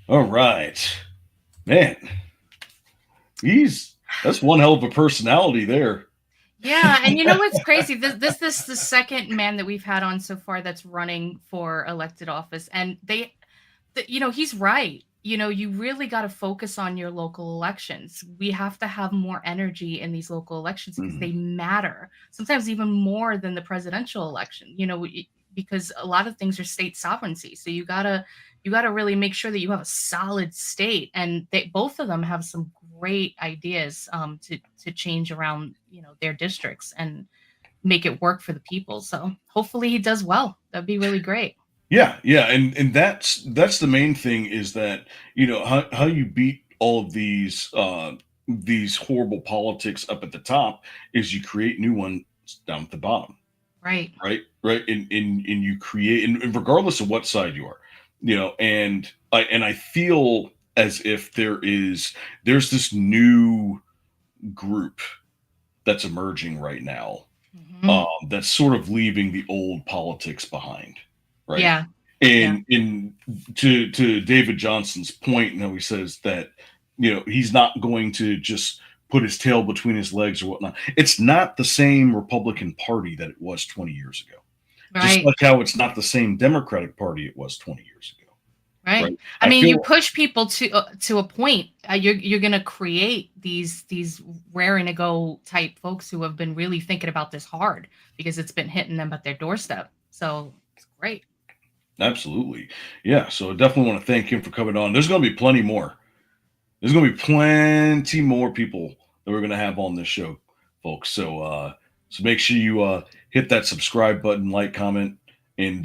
All right. Man, that's one hell of a personality there. Yeah, and you know what's crazy? This is the second man that we've had on so far that's running for elected office, and he's right. You really got to focus on your local elections. We have to have more energy in these local elections because they matter. Sometimes even more than the presidential election. Because a lot of things are state sovereignty. So you gotta really make sure that you have a solid state, and both of them have some great ideas to change around their districts and make it work for the people. So hopefully he does well. That'd be really great. Yeah, and that's the main thing is that how you beat all of these horrible politics up at the top is you create new ones down at the bottom. Right. Right, and you create, and regardless of what side you are, and I feel as if there's this new group that's emerging right now, that's sort of leaving the old politics behind, right? Yeah. And to David Johnston's point, he says that he's not going to just put his tail between his legs or whatnot. It's not the same Republican Party that it was 20 years ago. Right. Just like how it's not the same Democratic Party it was 20 years ago. Right. I mean, you push people to a point. You're going to create these raring to go type folks who have been really thinking about this hard because it's been hitting them at their doorstep. So it's great. Absolutely. Yeah. So I definitely want to thank him for coming on. There's going to be plenty more. There's going to be plenty more people that we're going to have on this show, folks. So make sure you hit that subscribe button, like, comment, and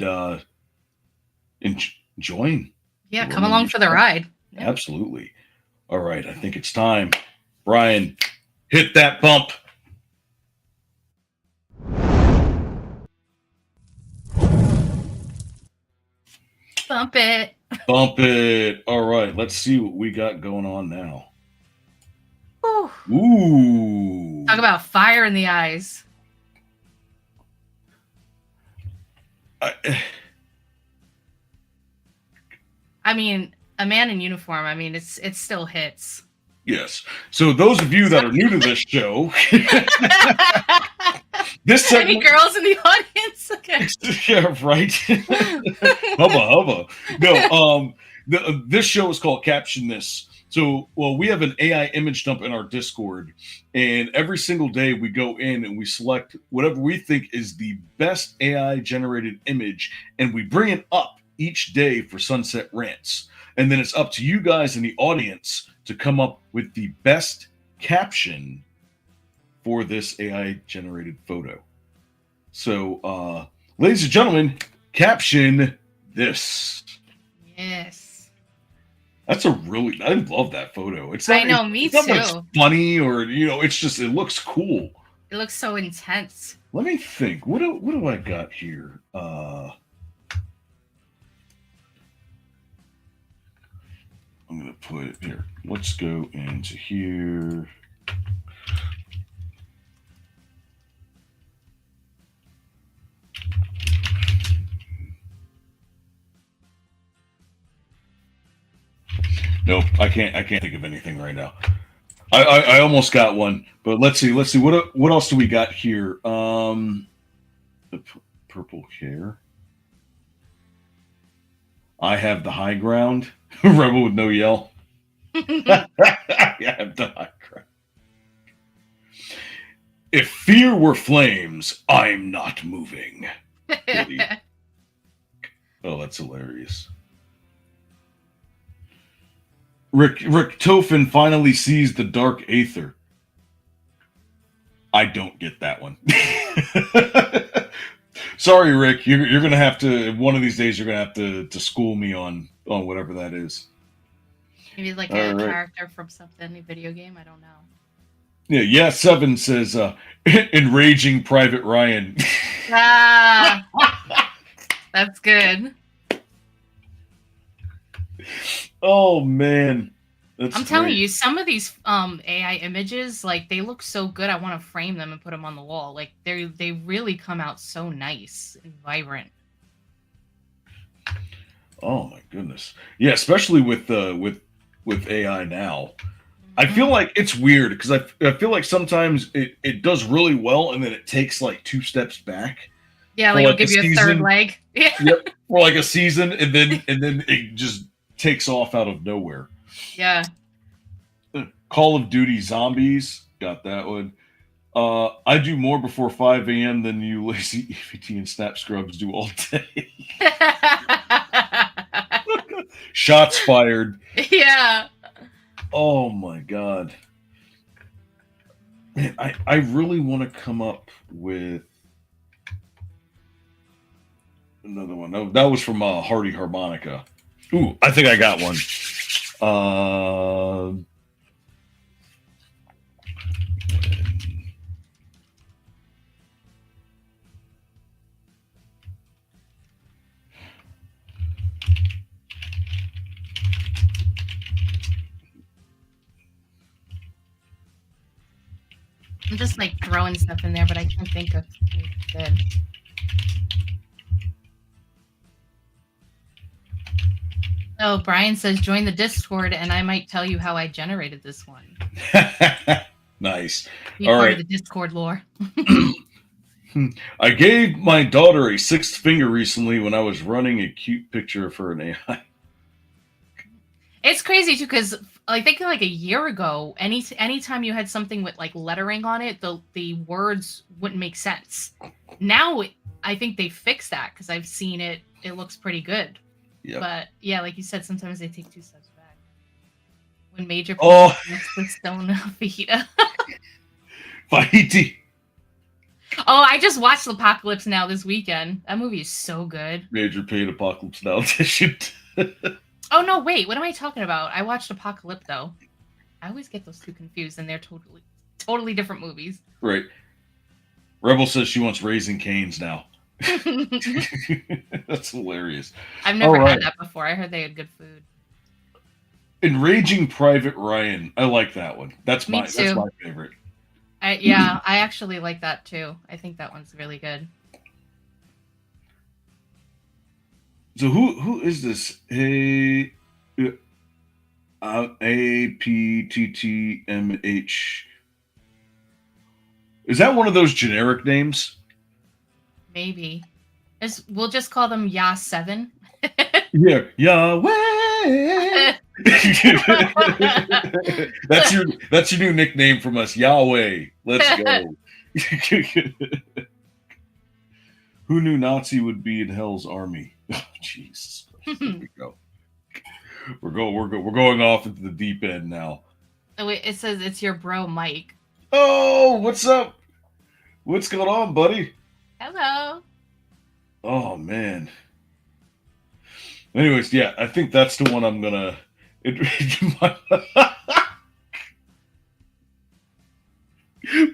join. Yeah, come along for the ride. Yeah. Absolutely. All right. I think it's time. Brian, hit that bump. Bump it. Bump it. All right. Let's see what we got going on now. Ooh. Talk about fire in the eyes. I mean, a man in uniform. I mean, it still hits. Yes. So those of you that are new to this show, this any girls in the audience? Okay. Yeah, right. hubba. No, this show is called Caption This. So, we have an AI image dump in our Discord, and every single day we go in and we select whatever we think is the best AI generated image, and we bring it up each day for Sunset Rants. And then it's up to you guys in the audience to come up with the best caption for this AI generated photo. So, ladies and gentlemen, caption this. Yes. That's I love that photo. It's I know, me too. It's not like funny or, it's just, it looks cool. It looks so intense. Let me think. What do I got here? I'm going to put it here. Let's go into here. Nope, I can't think of anything right now. I almost got one, but let's see. What else do we got here? The purple hair. I have the high ground. Rebel with no yell. I have the high ground. If fear were flames, I'm not moving. Oh, that's hilarious. Rick Tofin finally sees the dark aether. I don't get that one. Sorry, Rick. You're gonna have to, one of these days you're gonna have to school me on whatever that is. Maybe like a character from something, a video game. I don't know. Yeah. Seven says, "Enraging Private Ryan." Ah, that's good. Oh man, I'm telling you, some of these AI images, like they look so good. I want to frame them and put them on the wall. Like they really come out so nice and vibrant. Oh my goodness. Yeah, especially with AI now. I feel like it's weird because I feel like sometimes it does really well and then it takes like 2 steps back. Yeah, for like it'll like give you a third leg. Yeah. Yep, for like a season and then it just takes off out of nowhere. Yeah. Call of Duty Zombies, got that one. I do more before 5 a.m. than you lazy EVT and Snap Scrubs do all day. Shots fired. Yeah. Oh my god. Man, I really want to come up with another one. No, that was from Hardy Harmonica. Ooh, I think I got one. I'm just like throwing stuff in there, but I can't think of anything good. Oh, Brian says join the Discord, and I might tell you how I generated this one. Nice. Be All part right. of the Discord lore. I gave my daughter a 6th finger recently when I was running a cute picture of her in AI. It's crazy too, because I think like a year ago, anytime you had something with like lettering on it, the words wouldn't make sense. Now I think they fixed that because I've seen it. It looks pretty good. Yep. But yeah, like you said, sometimes they take 2 steps back. When Major Oh. the stone fajita. Fajiti. Oh, I just watched Apocalypse Now this weekend. That movie is so good. Major Pain Apocalypse Now edition. Oh no, wait, what am I talking about? I watched Apocalypse though. I always get those 2 confused, and they're totally different movies. Right. Rebel says she wants Raising Canes now. That's hilarious. I've never All right. had that before. I heard they had good food. Enraging Private Ryan. I like that one. That's Me my too. favorite. Yeah, I actually like that too. I think that one's really good. So who is this? APTTMH. Is that one of those generic names? Maybe. We'll just call them Ya7. Yeah, Yahweh. That's your new nickname from us, Yahweh. Let's go. Who knew Nazi would be in Hell's Army? Oh, Jesus. Here we go. We're going off into the deep end now. Oh, wait, it says it's your bro Mike. Oh, what's up? What's going on, buddy? Hello. Oh man. Anyways, yeah, I think that's the one I'm gonna.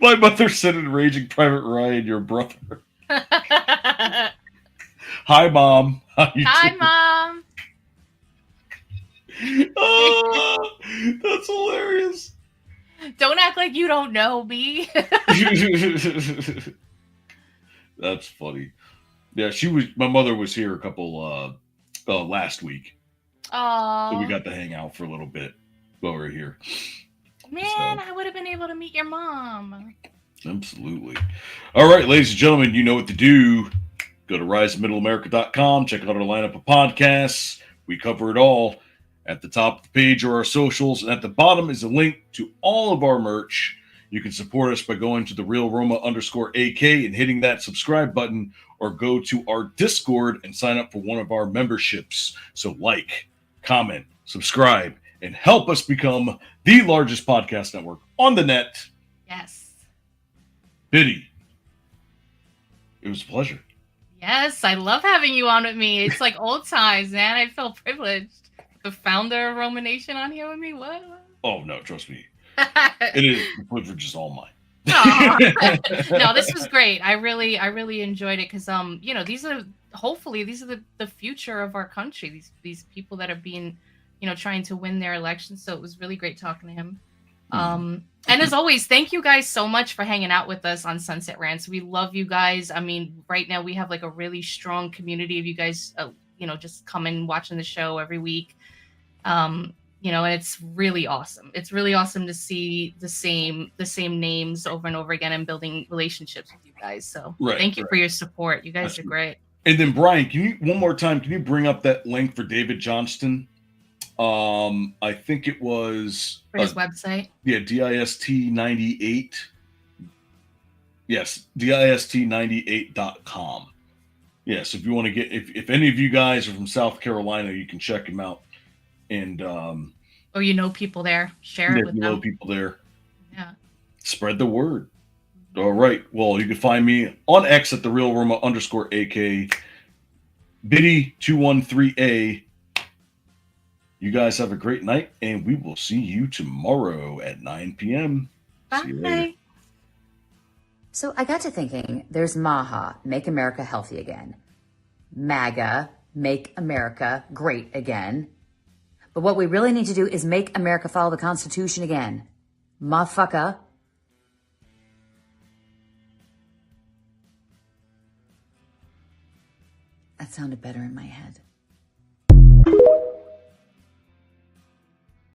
My mother said, "Enraging Private Ryan, your brother." Hi, Mom. How you Hi, doing? Mom. Oh, that's hilarious. Don't act like you don't know me. That's funny. Yeah, my mother was here a couple last week. Oh. So we got to hang out for a little bit while we were here. Man, I would have been able to meet your mom. Absolutely. All right, ladies and gentlemen, you know what to do. Go to risemiddleamerica.com. Check out our lineup of podcasts. We cover it all. At the top of the page are our socials, and at the bottom is a link to all of our merch. You can support us by going to therealroma_AK and hitting that subscribe button, or go to our Discord and sign up for one of our memberships. So like, comment, subscribe, and help us become the largest podcast network on the net. Yes. Biddy, it was a pleasure. Yes, I love having you on with me. It's like old times, man. I feel privileged. The founder of Roma Nation on here with me? What? Oh, no, trust me. It is. The privilege is all mine. No, this was great. I really enjoyed it because these are hopefully the future of our country. These people that are being trying to win their election. So it was really great talking to him. And as always, thank you guys so much for hanging out with us on Sunset Rants. We love you guys. I mean, right now we have like a really strong community of you guys, just coming watching the show every week. And it's really awesome. It's really awesome to see the same names over and over again and building relationships with you guys. So thank you for your support. You guys are great. And then Brian, can you one more time? Can you bring up that link for David Johnston? I think it was for his website. Yeah, DIST98. Yes, DIST98.com. Yes, if you want to get, if any of you guys are from South Carolina, you can check him out. And or people there, share it with them. People there. Yeah. Spread the word. All right. Well, you can find me on X at @therealroma_AK. Biddy213A. You guys have a great night, and we will see you tomorrow at 9 p.m. Bye. See you later. So I got to thinking, there's MAHA, Make America Healthy Again. MAGA, Make America Great Again. But what we really need to do is make America follow the Constitution again. Motherfucker. That sounded better in my head.